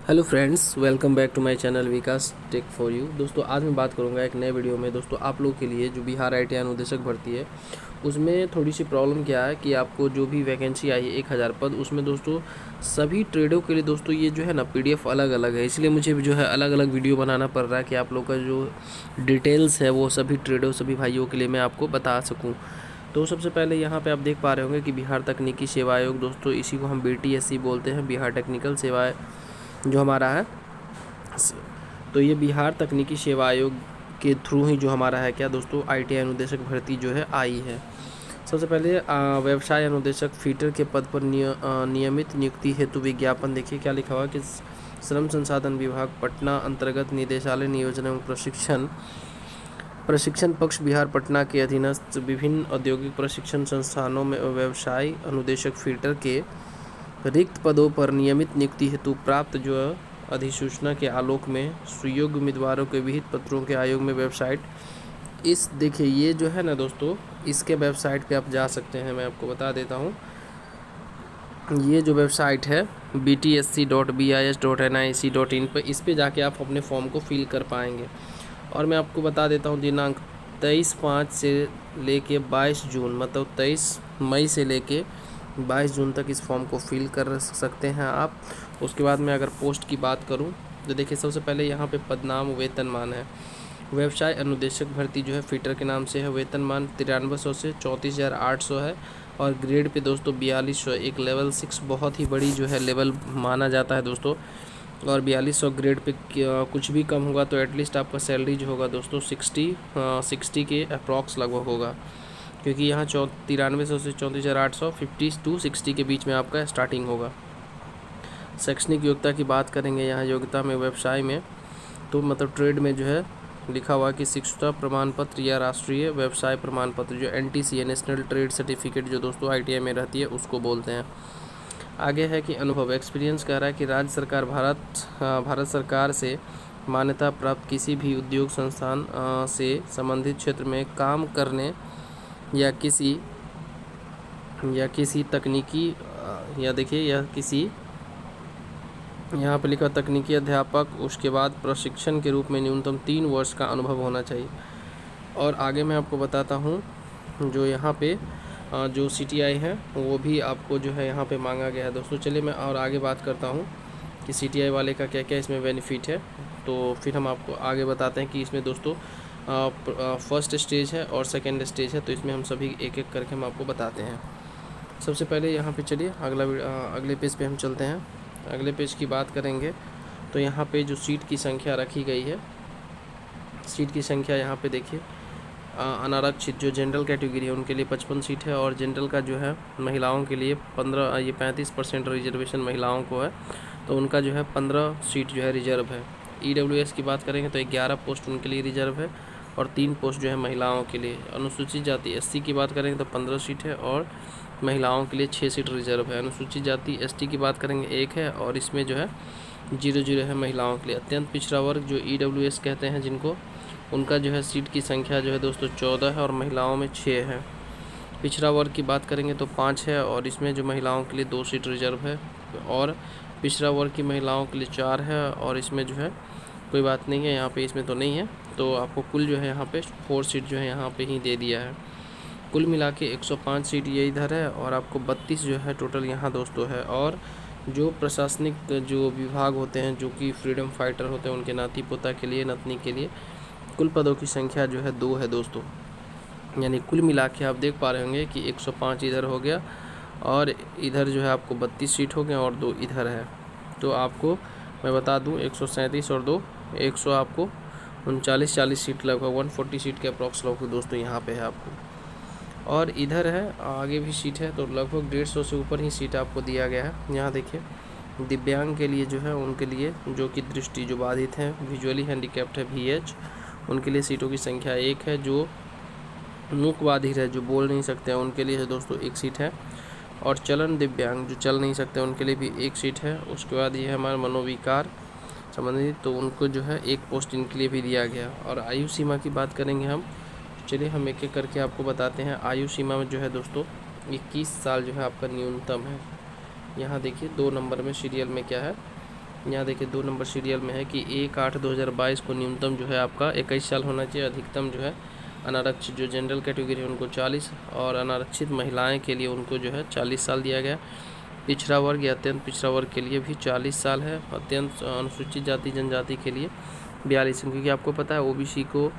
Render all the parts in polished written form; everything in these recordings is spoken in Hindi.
Hello friends, welcome back to my channel Vikas tech for you. दोस्तों, आज मैं बात करूंगा एक नए वीडियो में। दोस्तों, आप लोग के लिए जो बिहार आईटीआई अनुदेशक भर्ती है उसमें थोड़ी सी प्रॉब्लम क्या है कि आपको जो भी वैकेंसी आई है 1000 पद, उसमें दोस्तों सभी ट्रेडों के लिए दोस्तों ये जो है ना पीडीएफ अलग अलग है। इसलिए मुझे भी जो है अलग अलग वीडियो बनाना पड़ रहा है कि आप लोग का जो डिटेल्स है वो सभी ट्रेडों सभी भाइयों के लिए मैं आपको बता सकूँ। तो सबसे पहले यहाँ पे आप देख पा रहे होंगे कि बिहार तकनीकी सेवा आयोग, दोस्तों इसी को हम बीटीएससी बोलते हैं, बिहार टेक्निकल सेवा जो हमारा है। तो ये बिहार तकनीकी सेवा आयोग के थ्रू ही जो हमारा है क्या दोस्तों आईटीआई अनुदेशक भर्ती जो है आई है। सबसे पहले व्यवसाय अनुदेशक फीटर के पद पर नियमित नियुक्ति हेतु विज्ञापन देखिए क्या लिखा हुआ है कि श्रम संसाधन विभाग पटना अंतर्गत निदेशालय नियोजन एवं प्रशिक्षण पक्ष बिहार पटना के अधीनस्थ विभिन्न औद्योगिक प्रशिक्षण संस्थानों में व्यवसाय अनुदेशक फीटर के रिक्त पदों पर नियमित नियुक्ति हेतु प्राप्त जो अधिसूचना के आलोक में सुयोग्य उम्मीदवारों के विहित पत्रों के आयोग में वेबसाइट इस देखिए ये जो है ना दोस्तों, इसके वेबसाइट पे आप जा सकते हैं। मैं आपको बता देता हूँ, ये जो वेबसाइट है btsc.bis.nic.in पर, इस पे जाके आप अपने फॉर्म को फिल कर पाएंगे। और मैं आपको बता देता हूँ दिनांक 23/5 से लेके 22 जून, मतलब 23 मई से लेके 22 जून तक इस फॉर्म को फिल कर सकते हैं आप। उसके बाद मैं अगर पोस्ट की बात करूं तो देखिए सबसे पहले यहाँ पे पदनाम वेतनमान है। व्यवसाय अनुदेशक भर्ती जो है फीटर के नाम से है। वेतनमान 9300 से 34,800 है। और ग्रेड पे दोस्तों 4200, एक लेवल 6 बहुत ही बड़ी जो है लेवल माना जाता है दोस्तों। और 4200 ग्रेड पे कुछ भी कम होगा तो एटलीस्ट आपका सैलरी जो होगा दोस्तों 60 के अप्रॉक्स लगभग होगा, क्योंकि यहाँ 9300 से 34,800 50 to 60 के बीच में आपका स्टार्टिंग होगा। शैक्षणिक योग्यता की बात करेंगे यहाँ योग्यता में व्यवसाय में, तो मतलब ट्रेड में जो है लिखा हुआ कि शिक्षुता प्रमाण पत्र या राष्ट्रीय व्यवसाय प्रमाण पत्र जो एनटीसी है, नेशनल ट्रेड सर्टिफिकेट, जो दोस्तों आईटीआई में रहती है उसको बोलते हैं। आगे है कि अनुभव एक्सपीरियंस कह रहा है कि राज्य सरकार भारत सरकार से मान्यता प्राप्त किसी भी उद्योग संस्थान से संबंधित क्षेत्र में काम करने या किसी तकनीकी या देखिए या किसी यहाँ पे लिखा तकनीकी अध्यापक, उसके बाद प्रशिक्षण के रूप में न्यूनतम 3 वर्ष का अनुभव होना चाहिए। और आगे मैं आपको बताता हूँ जो यहाँ पे जो सीटीआई है वो भी आपको जो है यहाँ पे मांगा गया है दोस्तों। चलिए मैं और आगे बात करता हूँ कि सीटीआई वाले का क्या क्या इसमें बेनिफिट है, तो फिर हम आपको आगे बताते हैं कि इसमें दोस्तों फर्स्ट स्टेज है और सेकेंड स्टेज है, तो इसमें हम सभी एक एक करके हम आपको बताते हैं। सबसे पहले यहाँ पे चलिए अगले पेज पे हम चलते हैं। अगले पेज की बात करेंगे तो यहाँ पे जो सीट की संख्या रखी गई है, सीट की संख्या यहाँ पे देखिए अनारक्षित जो जनरल कैटेगरी है उनके लिए 55 सीट है। और जनरल का जो है महिलाओं के लिए 35% रिजर्वेशन महिलाओं को है, तो उनका जो है 15 सीट जो है रिजर्व है। ईडब्ल्यूएस की बात करेंगे तो 11 पोस्ट उनके लिए रिजर्व है और 3 पोस्ट जो है महिलाओं के लिए। अनुसूचित जाति एससी की बात करेंगे तो 15 सीट है और महिलाओं के लिए 6 सीट रिजर्व है। अनुसूचित जाति एसटी की बात करेंगे 1 है और इसमें जो है 0 है महिलाओं के लिए। अत्यंत पिछड़ा वर्ग जो ईडब्ल्यूएस कहते हैं जिनको, उनका जो है सीट की संख्या जो है दोस्तों 14 है और महिलाओं में 6 है। पिछड़ा वर्ग की बात करेंगे तो 5 है और इसमें जो महिलाओं के लिए 2 सीट रिजर्व है। और पिछड़ा वर्ग की महिलाओं के लिए 4 है और इसमें जो है कोई बात नहीं है, यहाँ पे इसमें तो नहीं है, तो आपको कुल जो है यहाँ पे 4 सीट जो है यहाँ पे ही दे दिया है। कुल मिला के 105 सीट ये इधर है और आपको 32 जो है टोटल यहाँ दोस्तों है। और जो प्रशासनिक जो विभाग होते हैं जो कि फ्रीडम फाइटर होते हैं उनके नाती पोता के लिए, नतनी के लिए कुल पदों की संख्या जो है 2 है दोस्तों। यानी कुल मिला के आप देख पा रहे होंगे कि 105 इधर हो गया और इधर जो है आपको 32 सीट हो गए और 2 इधर है। तो आपको मैं बता दूं 137 और 2 100 आपको 39-40 सीट लगभग 140 सीट के अप्रॉक्स लगभग दोस्तों यहाँ पे है आपको। और इधर है आगे भी सीट है, तो लगभग 150 से ऊपर ही सीट आपको दिया गया है। यहाँ देखिए दिव्यांग के लिए जो है उनके लिए जो कि दृष्टि जो बाधित हैं, विजुअली हैंडीकैप्ड है VH, उनके लिए सीटों की संख्या 1 है। जो मूक बाधित है जो बोल नहीं सकते हैं उनके लिए दोस्तों 1 सीट है। और चलन दिव्यांग जो चल नहीं सकते उनके लिए भी 1 सीट है। उसके बाद ये है हमारा मनोविकार संबंधित, तो उनको जो है 1 पोस्ट इनके लिए भी दिया गया। और आयु सीमा की बात करेंगे हम, चलिए हम एक एक करके आपको बताते हैं। आयु सीमा में जो है दोस्तों 21 साल जो है आपका न्यूनतम है। यहाँ देखिए 2 नंबर में सीरियल में क्या है यहाँ देखिए 2 नंबर सीरियल में है कि 1/8/2022 को न्यूनतम जो है आपका 21 साल होना चाहिए, अधिकतम जो है अनारक्षित जो जनरल कैटेगरी है उनको 40 और अनारक्षित महिलाएं के लिए उनको जो है 40 साल दिया गया। पिछड़ा वर्ग या अत्यंत पिछड़ा वर्ग के लिए भी 40 साल है, अत्यंत अनुसूचित जाति जनजाति के लिए 42, क्योंकि आपको पता है ओबीसी को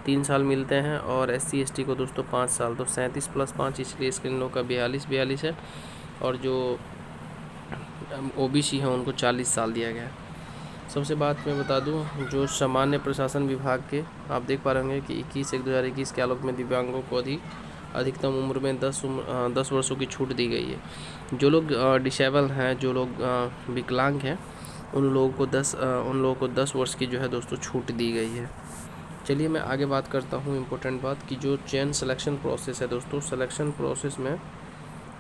3 साल मिलते हैं और SC ST को दोस्तों 5 साल, तो 37 + 5, इसलिए इसके इन लोग का 42 है और जो OBC है उनको 40 साल दिया गया है। सबसे बात मैं बता दूं, जो सामान्य प्रशासन विभाग के आप देख पा रहे होंगे कि 21/1/2021 के आलोक में दिव्यांगों को अधिकतम उम्र में 10 वर्षों की छूट दी गई है। जो लोग डिसेबल हैं, जो लोग विकलांग हैं, उन लोगों को 10 वर्ष की जो है दोस्तों छूट दी गई है। चलिए मैं आगे बात करता हूँ इम्पोर्टेंट बात कि जो चयन सिलेक्शन प्रोसेस है दोस्तों,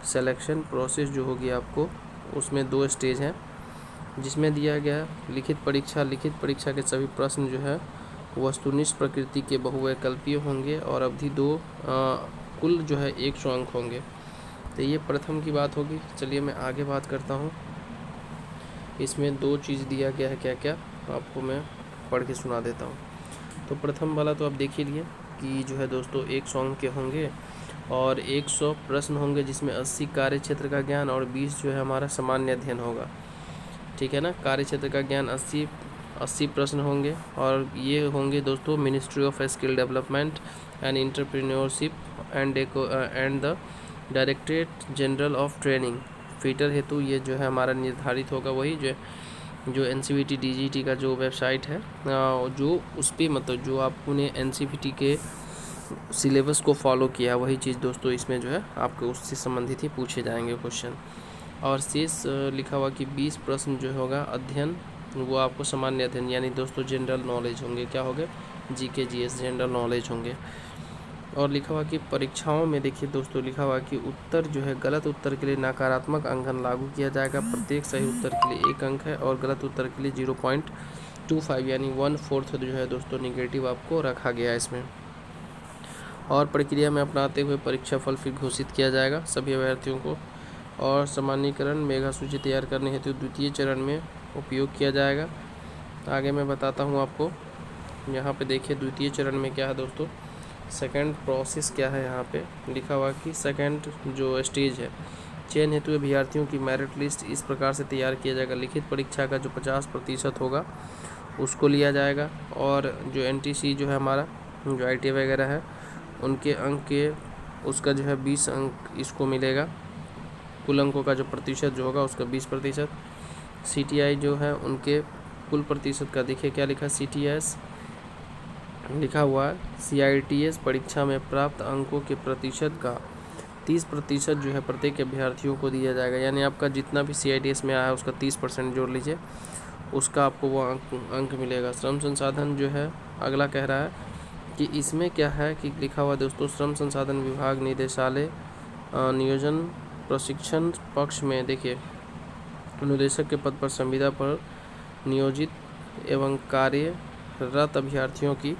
सिलेक्शन प्रोसेस जो होगी आपको उसमें 2 स्टेज हैं, जिसमें दिया गया लिखित परीक्षा के सभी प्रश्न जो है वस्तुनिष्ठ प्रकृति के बहुवैकल्पीय होंगे और अवधि 2 कुल जो है 100 अंक होंगे। तो ये प्रथम की बात होगी। चलिए मैं आगे बात करता हूँ। इसमें 2 चीज़ दिया गया है, क्या क्या आपको मैं पढ़ के सुना देता हूँ। तो प्रथम वाला तो आप देख ही लिए कि जो है दोस्तों 100 अंक के होंगे और 100 प्रश्न होंगे, जिसमें 80 कार्य क्षेत्र का ज्ञान और 20 जो है हमारा सामान्य अध्ययन होगा। ठीक है ना। कार्य क्षेत्र का ज्ञान 80 प्रश्न होंगे और ये होंगे दोस्तों ministry of skill development and entrepreneurship and the directorate general of training fitter हेतु ये जो है हमारा निर्धारित होगा। वही जो NCVT DGT का जो वेबसाइट है, जो उस पर मतलब जो आपने NCVT के सिलेबस को फॉलो किया, वही चीज़ दोस्तों इसमें जो है आपको उससे संबंधित ही पूछे जाएंगे क्वेश्चन। और शेष लिखा हुआ कि 20 प्रश्न जो होगा अध्ययन, वो आपको सामान्य अध्ययन यानी दोस्तों जनरल नॉलेज होंगे। क्या होंगे? GK GS जनरल नॉलेज होंगे। और लिखा हुआ कि परीक्षाओं में देखिए दोस्तों, लिखा हुआ कि उत्तर जो है गलत उत्तर के लिए नकारात्मक अंकन लागू किया जाएगा। प्रत्येक सही उत्तर के लिए 1 अंक है और गलत उत्तर के लिए 0.25 यानी 1/4 जो है दोस्तों निगेटिव आपको रखा गया है इसमें। और प्रक्रिया में अपनाते हुए परीक्षा फल फिर घोषित किया जाएगा सभी अभ्यर्थियों को। और सामान्यीकरण मेगा सूची तैयार करने हेतु द्वितीय चरण में उपयोग किया जाएगा। आगे मैं बताता हूँ आपको। यहाँ पे देखिए द्वितीय चरण में क्या है दोस्तों, सेकंड प्रोसेस क्या है। यहाँ पे लिखा हुआ कि सेकंड जो स्टेज है, चयन हेतु अभ्यर्थियों की मेरिट लिस्ट इस प्रकार से तैयार किया जाएगा। लिखित परीक्षा का जो 50% होगा उसको लिया जाएगा और जो NTC जो है हमारा जो ITA वगैरह है उनके अंक के उसका जो है 20 अंक इसको मिलेगा। कुल अंकों का जो प्रतिशत जो होगा उसका 20%। CTI जो है उनके कुल प्रतिशत का देखिए क्या लिखा, CTS लिखा हुआ है। CITS परीक्षा में प्राप्त अंकों के प्रतिशत का 30% जो है प्रत्येक अभ्यर्थियों को दिया जाएगा। यानी आपका जितना भी CITS में आया है उसका 30% जोड़ लीजिए, उसका आपको वो अंक मिलेगा। श्रम संसाधन जो है अगला कह रहा है कि इसमें क्या है कि लिखा हुआ दोस्तों, श्रम संसाधन विभाग निदेशालय नियोजन प्रशिक्षण पक्ष में देखिए अनुदेशक के पद पर संविदा पर नियोजित एवं कार्यरत अभ्यर्थियों की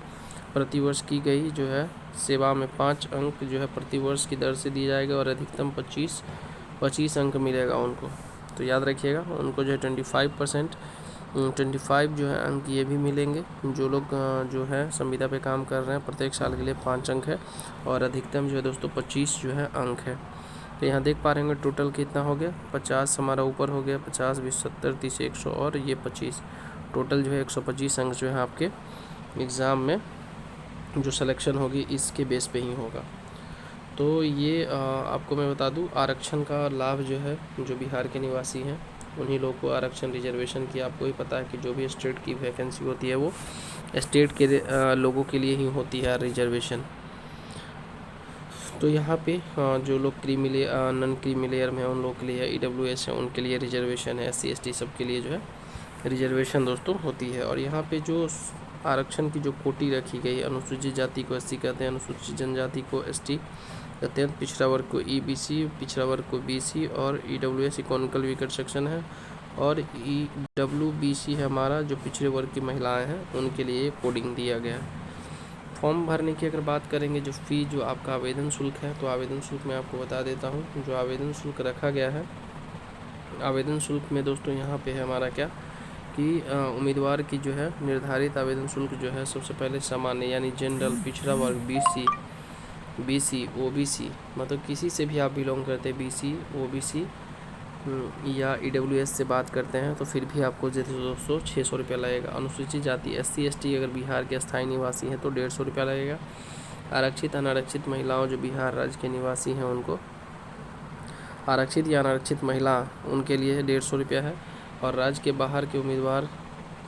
प्रतिवर्ष की गई जो है सेवा में 5 अंक जो है प्रतिवर्ष की दर से दी जाएगा और अधिकतम 25 अंक मिलेगा उनको। तो याद रखिएगा उनको जो है 25 जो है अंक ये भी मिलेंगे। जो लोग जो है संविदा पे काम कर रहे हैं प्रत्येक साल के लिए 5 अंक है और अधिकतम जो है दोस्तों 25 जो है अंक है। तो यहाँ देख पा रहे होंगे टोटल कितना हो गया, 50 हमारा ऊपर हो गया, 50 20 70 30 100 और ये 25, टोटल जो है 125 अंक जो है आपके एग्ज़ाम में जो सिलेक्शन होगी इसके बेस पे ही होगा। तो ये आपको मैं बता दूं आरक्षण का लाभ जो है जो बिहार के निवासी हैं उन्हीं लोगों को आरक्षण रिजर्वेशन की आपको ही पता है कि जो भी स्टेट की वैकेंसी होती है वो स्टेट के लोगों के लिए ही होती है रिजर्वेशन। तो यहाँ पे जो लोग नॉन क्रीमी लेयर में उन लोगों के लिए EWS है उनके लिए रिजर्वेशन है। SC ST सब के लिए जो है रिजर्वेशन दोस्तों होती है। और यहाँ पे जो आरक्षण की जो कोटि रखी गई, अनुसूचित जाति को SC कहते हैं, अनुसूचित जनजाति को ST, अत्यंत पिछड़ा वर्ग को EBC, पिछड़ा वर्ग को BC और EWS इकोनॉमिकल वीकर सेक्शन है और EWBC है हमारा जो पिछड़े वर्ग की महिलाएं हैं उनके लिए कोडिंग दिया गया है। फॉर्म भरने की अगर बात करेंगे जो फ़ी जो आपका आवेदन शुल्क है, तो आवेदन शुल्क मैं आपको बता देता हूँ। जो आवेदन शुल्क रखा गया है, आवेदन शुल्क में दोस्तों यहाँ पे है हमारा क्या कि उम्मीदवार की जो है निर्धारित आवेदन शुल्क जो है सबसे पहले सामान्य यानी जनरल, पिछड़ा वर्ग, बीसी, ओबीसी, मतलब किसी से भी आप बिलोंग करते हैं, बीसी, ओबीसी या ईडब्ल्यूएस से बात करते हैं तो फिर भी आपको जैसे दोस्तों 600 रुपया लगेगा। अनुसूचित जाति SC ST अगर बिहार के स्थायी निवासी हैं तो 150 रुपया लगेगा। आरक्षित अनारक्षित महिलाओं जो बिहार राज्य के निवासी हैं उनको, आरक्षित या अनारक्षित महिला उनके लिए 150 रुपया है। और राज्य के बाहर के उम्मीदवार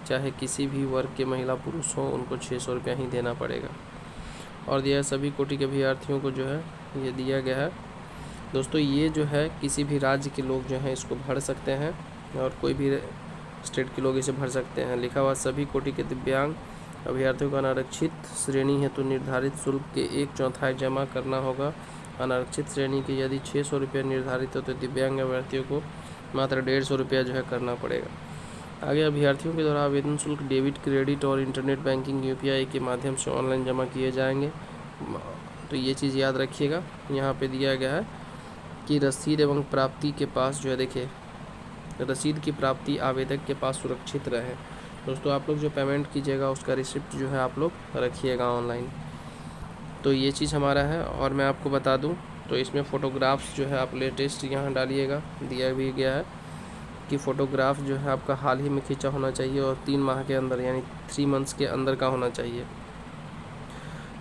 चाहे किसी भी वर्ग के महिला पुरुष हों उनको 600 रुपया ही देना पड़ेगा। और दिया सभी कोटि के अभ्यर्थियों को जो है ये दिया गया है दोस्तों। ये जो है किसी भी राज्य के लोग जो हैं इसको भर सकते हैं और कोई भी स्टेट के लोग इसे भर सकते हैं। लिखा हुआ सभी कोटि के दिव्यांग अभ्यर्थियों को अनारक्षित श्रेणी है तो निर्धारित शुल्क के 1/4 जमा करना होगा। अनारक्षित श्रेणी के यदि 600 रुपया निर्धारित हो तो दिव्यांग अभ्यर्थियों को मात्र 150 रुपया जो है करना पड़ेगा। आगे अभ्यर्थियों के द्वारा आवेदन शुल्क डेबिट, क्रेडिट और इंटरनेट बैंकिंग UPI के माध्यम से ऑनलाइन जमा किए जाएंगे। तो ये चीज़ याद रखिएगा। यहाँ पे दिया गया है कि रसीद एवं प्राप्ति के पास जो है देखिए, रसीद की प्राप्ति आवेदक के पास सुरक्षित रहे। दोस्तों आप लोग जो पेमेंट कीजिएगा उसका रिसिप्ट जो है आप लोग रखिएगा ऑनलाइन। तो ये चीज़ हमारा है। और मैं आपको बता दूं तो इसमें फ़ोटोग्राफ्स जो है आप लेटेस्ट यहाँ डालिएगा, दिया भी गया है कि फ़ोटोग्राफ जो है आपका हाल ही में खींचा होना चाहिए और 3 माह के अंदर यानी 3 मंथ्स के अंदर का होना चाहिए,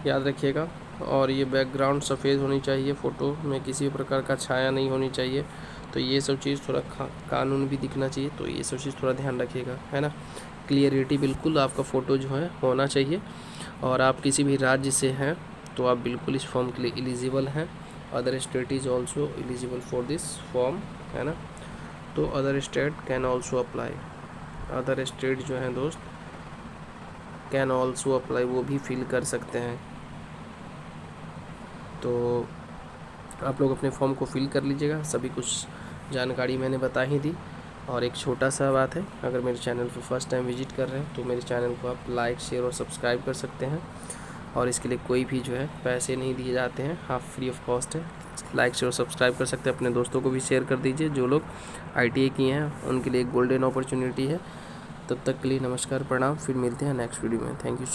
याद रखिएगा। और ये बैकग्राउंड सफ़ेद होनी चाहिए, फ़ोटो में किसी प्रकार का छाया नहीं होनी चाहिए। तो ये सब चीज़ थोड़ा कानून भी दिखना चाहिए, तो ये सब चीज़ थोड़ा ध्यान रखिएगा, है ना। क्लियरिटी बिल्कुल आपका फ़ोटो जो है होना चाहिए। और आप किसी भी राज्य से हैं तो आप बिल्कुल इस फॉर्म के लिए एलिजिबल हैं। Other state is also eligible for this form, है ना। तो other state can also apply, other state जो हैं दोस्त कैन ऑल्सो अप्लाई, वो भी फिल कर सकते हैं। तो आप लोग अपने फॉर्म को फिल कर लीजिएगा। सभी कुछ जानकारी मैंने बता ही दी। और एक छोटा सा बात है, अगर मेरे चैनल पर फर्स्ट टाइम विजिट कर रहे हैं तो मेरे चैनल को आप लाइक, शेयर और सब्सक्राइब कर सकते हैं। और इसके लिए कोई भी जो है पैसे नहीं दिए जाते हैं, हाफ फ्री ऑफ कॉस्ट है। लाइक, शेयर और सब्सक्राइब कर सकते हैं। अपने दोस्तों को भी शेयर कर दीजिए जो लोग ITI किए हैं, उनके लिए एक गोल्डन अपॉर्चुनिटी है। तब तक के लिए नमस्कार, प्रणाम, फिर मिलते हैं नेक्स्ट वीडियो में। Thank you.